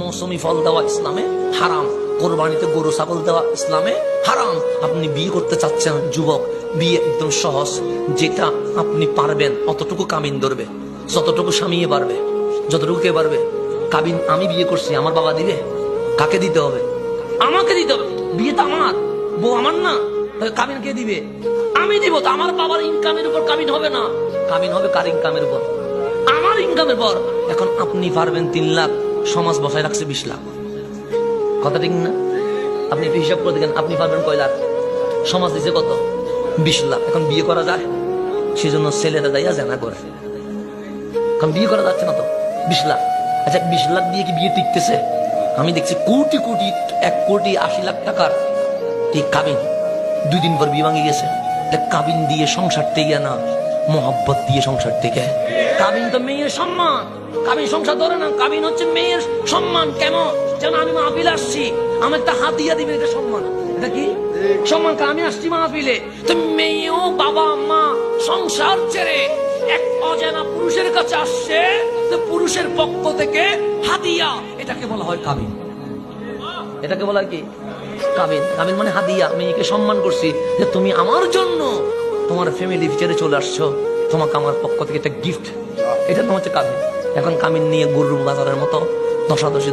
মৌসুমি ফল দেওয়া ইসলামে হারাম, কোরবানিতে গরু ছাগল দেওয়া ইসলামে হারাম। আপনি বিয়ে করতে চাচ্ছেন যুবক, বিয়ে একদম সহজ, যেটা আপনি পারবেন অতটুকু কামিন ধরবে, যতটুকু স্বামীয়ে পারবে, যতটুকু কে পারবে। কাবিন আমি বিয়ে করছি, আমার বাবা দিবে? কাকে দিতে হবে? আমাকে দিতে হবে। বিয়ে তো আমার, বউ আমার না, কাবিন কে দিবে? আমি দিব। তো আমার বাবার ইনকামের উপর কাবিন হবে না, কাবিন হবে কার ইনকামের উপর? আমার ইনকামের পর। এখন আপনি পারবেন 3 লাখ, সমাজ বসায় রাখছে 20 লাখ, কথা ঠিক না? আপনি একটু হিসাব করে দেখেন, আপনি পারবেন কয় লাখ, সমাজ দিচ্ছে কত? 20 লাখ। এখন বিয়ে করা যায়? সেজন্য ছেলেরা যাইয়া জানা করে, কারণ বিয়ে করা যাচ্ছে না তো। 20 লাখ, আচ্ছা 20 লাখ দিয়ে কি বিয়ে টিকতেছে? আমি দেখছি কোটি কোটি, 1,80,00,000 টাকার এই কাবিন, 2 দিন পর বিয়ে ভাঙে গেছে। কাবিন দিয়ে সংসার টেকে না, মোহাব্বত দিয়ে সংসার টেকে। কাবিন তো মেয়ের সম্মান, কাবিন সংসার ধরে না, কাবিন হচ্ছে মেয়ের সম্মান। কেমন যেন আমি মাহফিল আসছি, আমার একটা হাতিয়া দিবে, এটা সম্মান। এটা কি সম্মান? আমি আসছি মাহফিলে, তো মেয়েও বাবা মা সংসার ছেড়ে এক অজানা পুরুষের কাছে আসছে, তো পুরুষের পক্ষ থেকে হাদিয়া, এটাকে বলা হয় কাবিন। এটাকে বলা কি? কাবিন। কাবিন মানে হাদিয়া। মেয়েকে সম্মান করছি যে তুমি আমার জন্য তোমার ফ্যামিলি ছেড়ে চলে আসছো, তোমাকে আমার পক্ষ থেকে একটা গিফট, এটা তোমার হচ্ছে কাবিন। এখন কাবিন নিয়ে গরুর বাজারের মতো দশাদশি